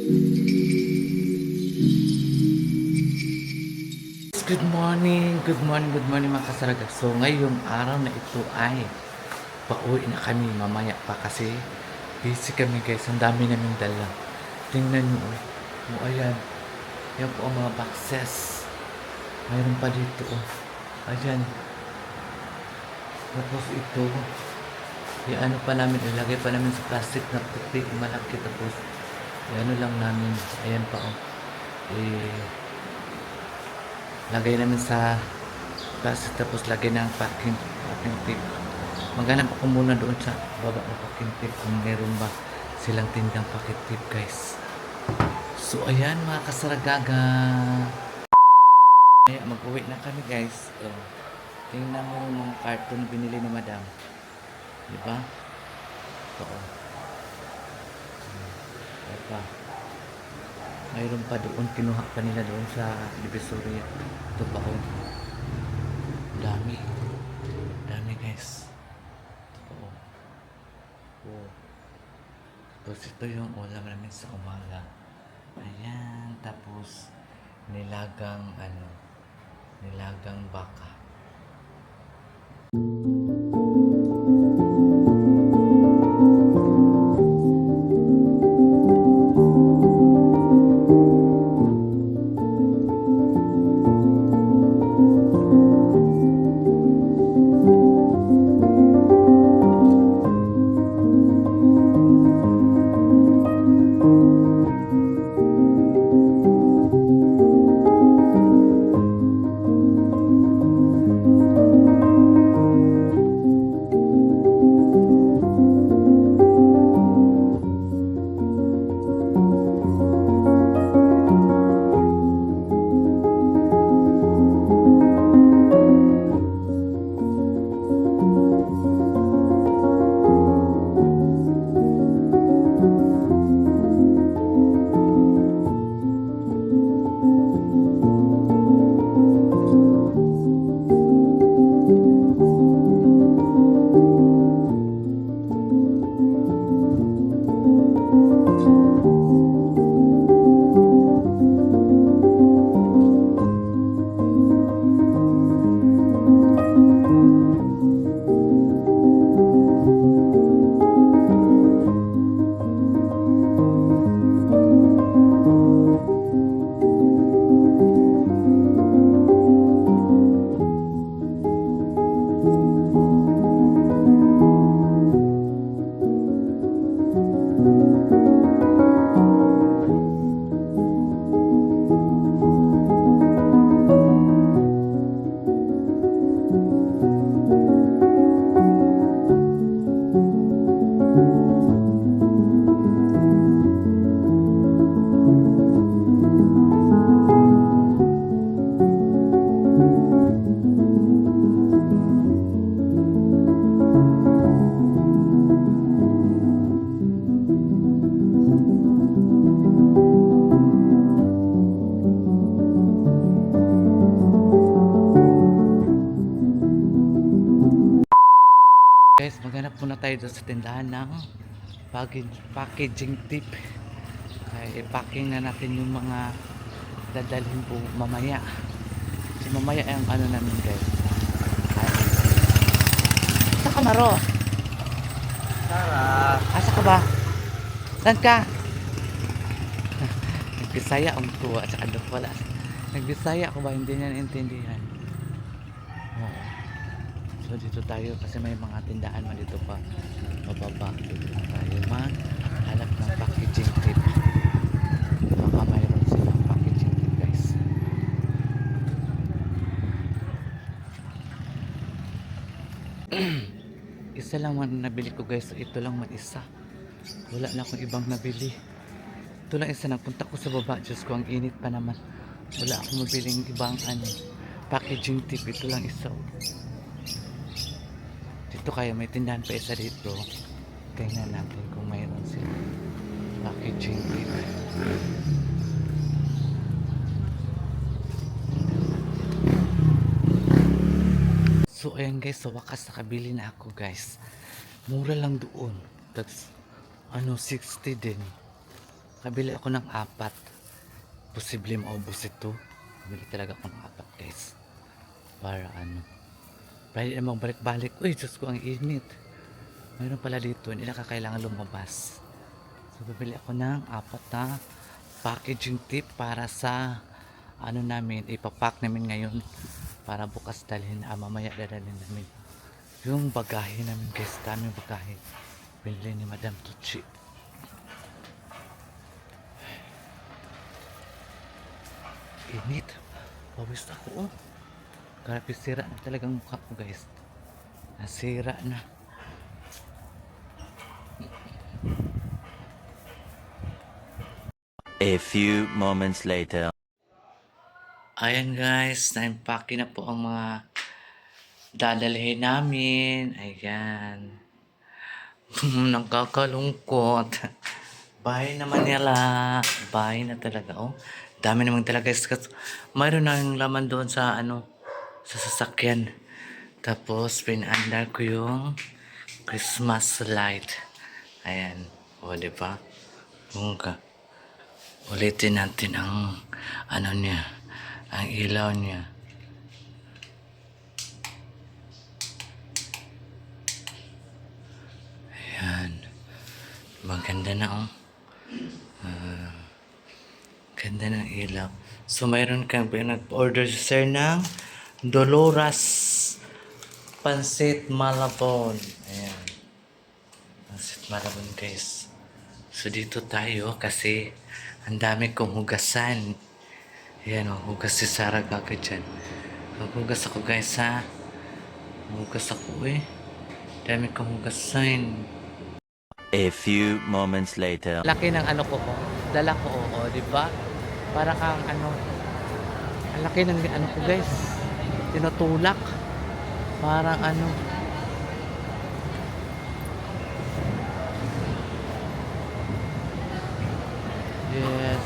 Good morning mga kasaragag. So ngayong araw na ito ay pauwi na kami mamaya pa kasi busy kami guys. Ang dami naming dala. Tingnan nyo oh. Oh ayan. Yan po ang mga boxes. Mayroon pa dito oh. Ayan. Tapos ito. Ano pa namin, ilagay pa namin sa plastic na puti, malaki. Tapos ano lang namin. Ayan pa oh. Lagay namin sa plastic tapos lagay ng packing tape. Maghanap ako muna doon sa baba ng packing tape kung meron ba silang tindang packet tape guys. So ayan mga kasaragaga. Kaya mag-uwi na kami guys. Tingnan mo yung mga carton binili ni madam. Diba? Ito oh. Diba? Mayroon pa doon, kinuha pa nila doon sa Divisoria. Ito pa oh. Dami guys. Ito oh. Oh. Tapos ito yung ulam namin sa umaga. Ayan. Tapos nilagang baka. Guys, maghanap muna tayo doon sa tindahan ng packaging tape. Ay, i-packing na natin yung mga dadalhin po mamaya. Kasi mamaya ang namin guys. Asa ka Maro? Tara. Asa ka ba? Saan ka? Nagbisaya ang tuwa at saka wala. Nagbisaya ko ba? Hindi niya naintindihan. Oo. So dito tayo kasi may mga tindahan man dito pa mababa. Dito na tayo hanap ng packaging tape. Baka mayroon silang packaging tape guys. Isa lang man nabili ko guys. Ito lang man isa. Wala na akong ibang nabili. Ito lang isa. Nagpunta ko sa baba. Diyos ko ang init pa naman. Wala akong mabiling ibang packaging tape. Ito lang isa. Dito kaya may tindahan pa isa dito. Tingnan natin kung mayroon sila packaging tape. So ayan guys, sa wakas nakabili na ako guys. Mura lang doon. That's 60 din. Kabili ako ng apat. Posible maubos ito. Kabili talaga ako ng apat guys. Para ano. Pwede na magbalik-balik. Uy, Diyos ko, ang init. Mayroon pala dito. Hindi na kakailangan lumabas. So, bibili ako ng apat na packaging tip para sa ano namin. Ipapack namin ngayon. Para bukas dalhin. Mamaya dadalhin namin. Yung bagahe namin guys. Daming bagahe. Binili ni Madam Tucci. Init. Pawis ako oh. Grabe, sira na talagang mukha ko guys. Nasira na. A few moments later. Ayan guys, na-impake na po ang mga dadalhin namin. Ayan. Nagkakalungkot. Bahay naman nila. Bahay na talaga. Oh, dami naman talaga guys. Mayroon nang laman doon sa ano, sa sasakyan. Tapos pinaandar ko yung Christmas light. Ayan. O, diba? Bungga. Ulitin natin ang ano niya. Ang ilaw niya. Ayan. Maganda na oh. Ganda ng ilaw. So, mayroon kang nag-order si sir ng Dolores Pansit Malabon. Ayan. Pansit Malabon guys. So, dito tayo kasi ang dami kong hugasan. Ayan o, hugas si Sarah kagad dyan. Hugas ako guys ha. Hugas ako eh. Dami kong hugasan. A few moments later. Laki ng ano ko oh. Dala ko oh, di ba? Para kang ano. Ang laki ng ano ko guys. Tinutulak. Parang ano. Yes.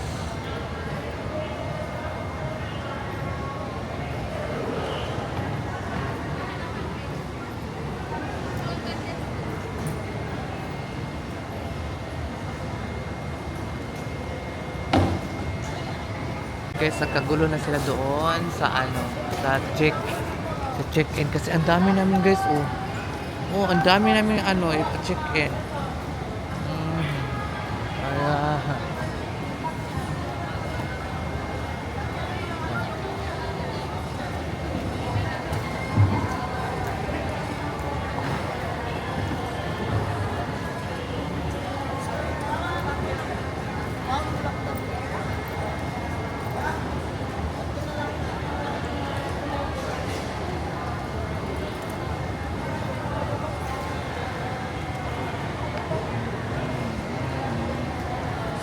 Guys, nagkagulo na sila doon sa ano, sa check-in kasi ang dami namin guys, oh. Oh, ang dami namin ano, ipa-check-in. Kaya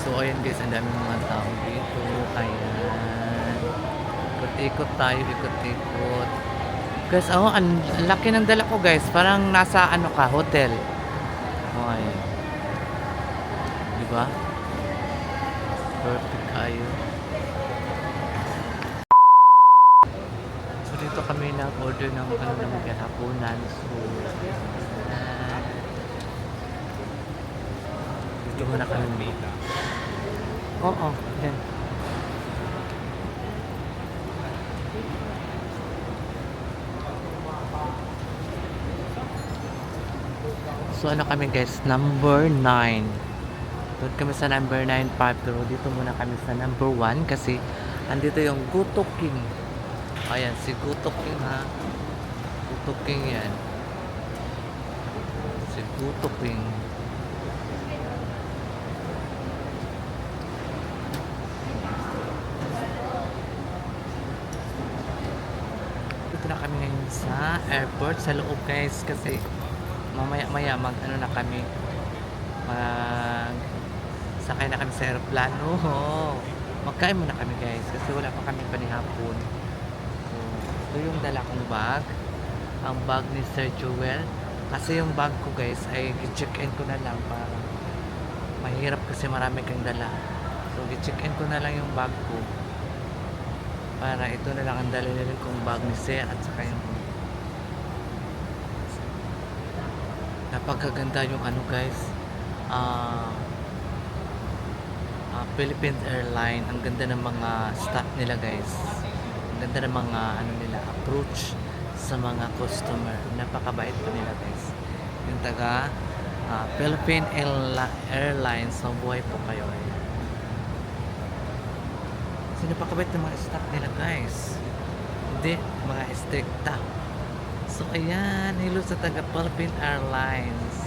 so, ayan guys, ang dami mga tao dito. Ayan. Ikot-ikot tayo, ikot-ikot. Guys, oh, ang laki ng dala ko guys. Parang nasa ano ka, hotel. Oh, ayan. Diba? Perfect kayo. So, dito kami nag-order ng ano naman hapunan. So, dito muna kami. Oo, yan. So ano kami guys, number 9. Doon kami sa number 9 part, pero dito muna kami sa number 1 kasi andito yung Guto King. Ayan, si Guto King ha. Guto King yan. Si Guto King. Dito na kami ngayon sa airport, sa loob guys kasi mamaya-maya mag ano na kami, mag sakay na kami sa aeroplano. Magkain muna kami guys kasi wala pa kami panihapon. So, ito yung dala kong bag, ang bag ni Sir Joel, kasi yung bag ko guys ay i-check-in ko na lang para mahirap kasi marami kang dala. So i-check-in ko na lang yung bag ko para ito na lang ang dala-dala kong bag ni Sir at saka yung napakaganda yung ano guys, Philippine Airlines. Ang ganda ng mga staff nila guys. Ang ganda ng mga ano nila, approach sa mga customer. Napakabait po nila guys. Yung taga Philippine Airlines, mabuhay po kayo. So napakabait ng mga staff nila guys. Hindi, mga stricta. So ayan, hello sa taga Philippine Airlines.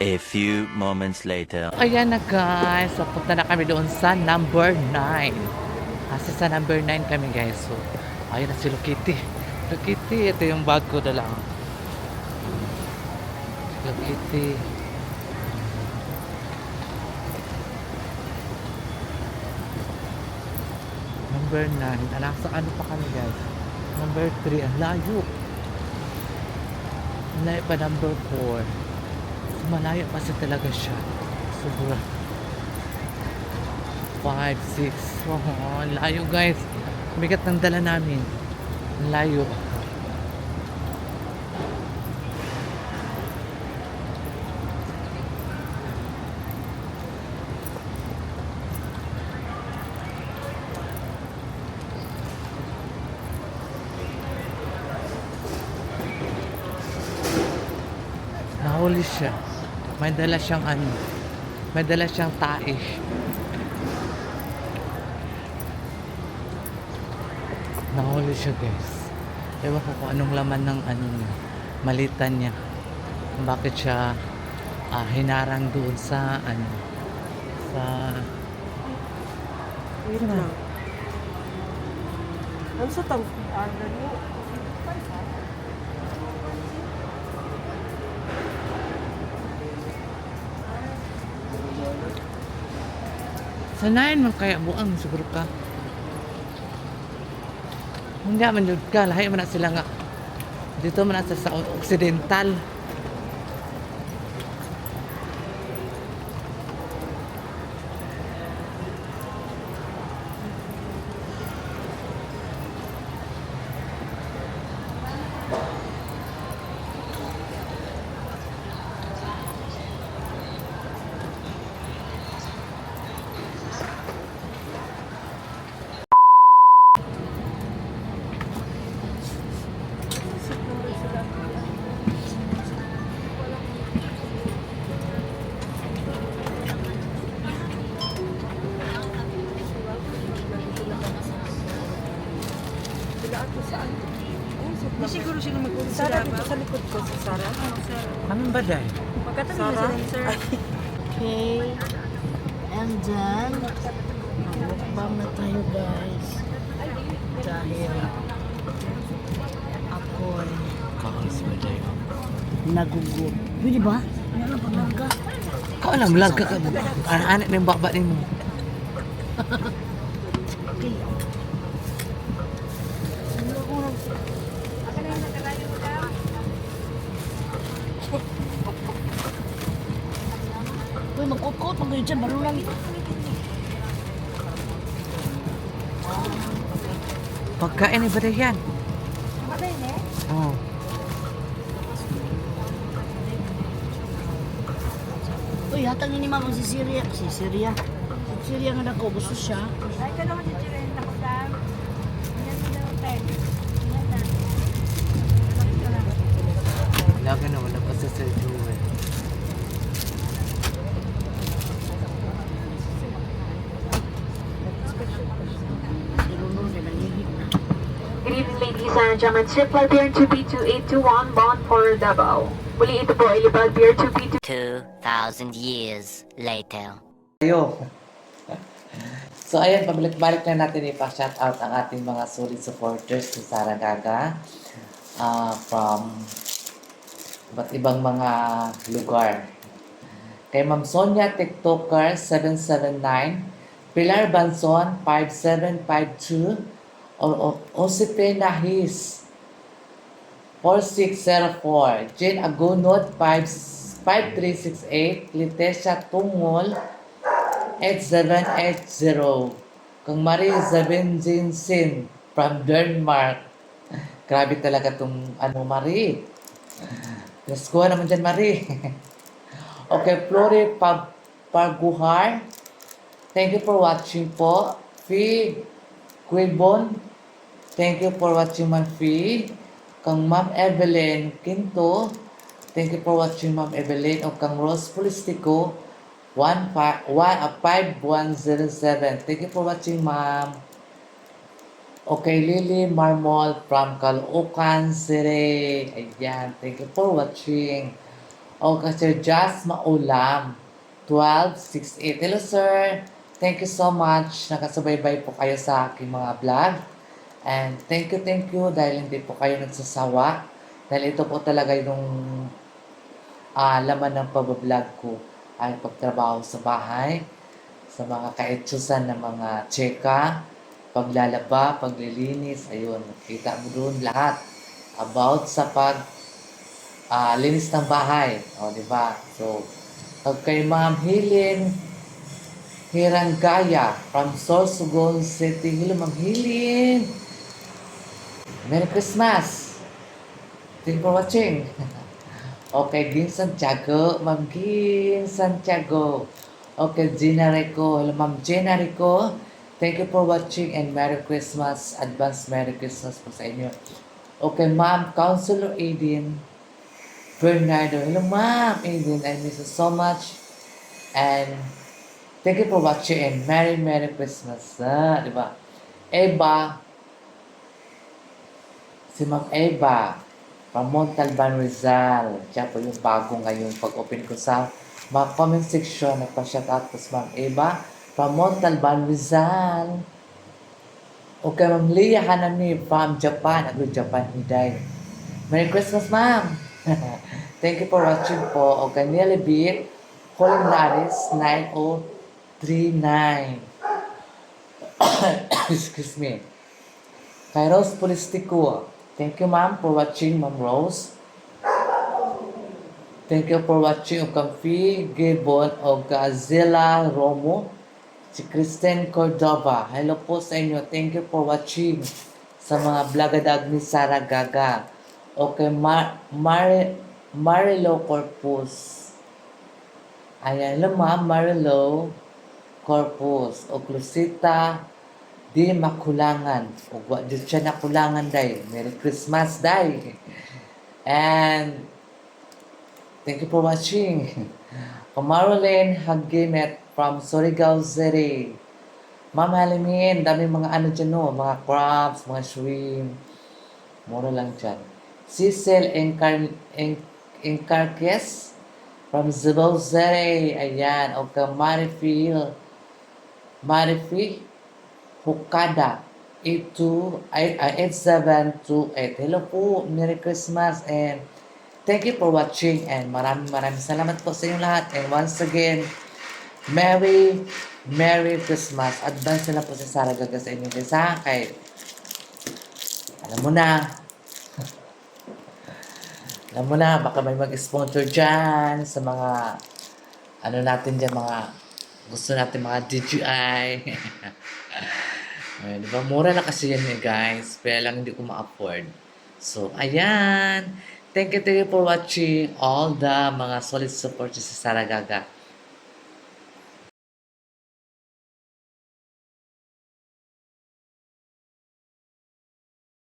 A few moments later. Ayan na guys, so punta na kami doon sa number 9. Kasi sa number 9 kami guys. So, ayun na si Lokiti. Lokiti, ito yung bag ko dala. Lokiti. Number 9. Nasa ano pa kami guys? Number 3. Ang layo. Ang layo pa number 4. Malayo kasi talaga siya. Sobra. 5, 6. Oh, layo guys. Bigat ng dala namin. Layo. Nahuli siya. May dala siyang ano. May dala siyang tae. Nahuli siya guys. Ewan ko kung anong laman ng ano niya. Malitan niya. Bakit siya hinarang doon sa ano. Sa... Wait lang. Ano sa order mo? Sanayin man kaya buang siguro ka. Hindi man yun ka. Lahat man na sila nga. Dito man na sa Occidental. Hindi siguro sila mag-ulit sila ba? Sa likod ko si Sarah. Anong baday? Magkatabi na sila ni Sir. Okay. And then, mukbang na tayo guys. Dahil ako'y Kaos baday. nagugup. Pwede ba? Ano lang paglaga? Kau alam laga ka. Anak-anak na yung baba ni mo. Okay. Uy, magkot-kot. Mag-gayon dyan. Baro lang. Pagkain ay baday yan. Baday ne? Oo. Uy, hatang ni mama si Syria. Si Syria. Si Syria nga nako. Gusto siya. Ay, ka naman si Chiren. Ako dam. Yan mo daw, Ted. Yan na. Laga na wala pa sa Sir Joel. Nilunod na nangyihik na. Good evening, ladies and gentlemen. Ship flight bearing 2B2821 bound for Davao. Muli ito po ay Libal Beer 2B2. 2,000 years later. Ayo. So ayan, pabalik-balik na natin ipa-shout out ang ating mga solid supporters ni Sara Gaga from iba't ibang mga lugar. Kay Ma'am Sonia TikToker 779, Pilar Banson 5752, Osipe Nahis 4604, Jane Agunot 5368, Litesia Tungol 8780, kang Marie Zabenjinsin from Denmark. Grabe talaga tong Marie. Let's go naman dyan, Marie. Okay, Flori Parguhar. Thank you for watching po. Fee Quibon. Thank you for watching Ma'am Fee. Kang Ma'am Evelyn Quinto. Thank you for watching Ma'am Evelyn. O kang Rose Polistico. 5107. Thank you for watching Ma'am. Okay, Lily Marmol from Caloocan City. Ayan, thank you for watching. Okay, Sir Jas Maulam, 1268. Hello, sir. Thank you so much. Nakasubaybay po kayo sa aking mga vlog. And thank you dahil hindi po kayo nagsasawa. Dahil ito po talaga yung laman ng pag-vlog ko ay pagtrabaho sa bahay, sa mga kaetsusan ng mga tseka, paglalaba, paglilinis, ayun, nakita mo doon lahat about sa linis ng bahay, o di ba? So, pag kay Ma'am Hilin Hirangaya from Sorsogon City, hello Ma'am Hilin! Merry Christmas! Thank you for watching! Okay, Ging Santiago, Ma'am Ging Santiago. Okay, Gina Rico. Hello, Ma'am Gina Rico. Thank you for watching and Merry Christmas. Advance Merry Christmas po sa inyo. Okay, Ma'am Counselor Aiden Bernardo. Hello, Ma'am Aiden. I miss you so much. And thank you for watching and Merry Christmas. Di ba? Eva. Si Ma'am Eva. From Montalban, Rizal. Siya po yung bago ngayon. Pag-open ko sa mga comment section, nagpa-shout out po sa Ma'am Eva. From Montalban, Rizal. Okay, Ma'am Leah Hanami from Japan. Japan, Hiday. Merry Christmas, Ma'am. Thank you for watching po. Okay, Nelly Beat. Colinaris 9039. Excuse me. Kairos Polistico. Thank you, ma'am, for watching, Ma'am Rose. Thank you for watching Okampi Gabon o Gazela Romo. Si Kristen Cordova. Hello po sa inyo. Thank you for watching sa mga blagadag ni Sara Gaga. Okay, Marilo Corpus. Ayan, hello ma'am, Marilo Corpus. O Clusita Di Makulangan. O di siya nakulangan, day. Merry Christmas, day. And thank you for watching. Marilyn Hagimet from Surigao City. Ma'am Halimin, daming mga ano dyan, no? Mga crabs, mga shrimp. Mura lang dyan. Cecil Encarques from Cebu City. Ayan. O ka Marifi Hukada 8728. Hello po. Merry Christmas and thank you for watching and maraming salamat po sa inyong lahat. And once again, Merry Christmas. Advance na po si Sara Gaga sa inyo. Kay alam mo na, baka may mag-sponsor dyan sa mga ano natin dyan, mga gusto natin mga DJI. Di ba? Mura na kasi yan guys. Kaya lang hindi ko ma-afford. So, ayan. Thank you for watching all the mga solid supporters sa Sara Gaga.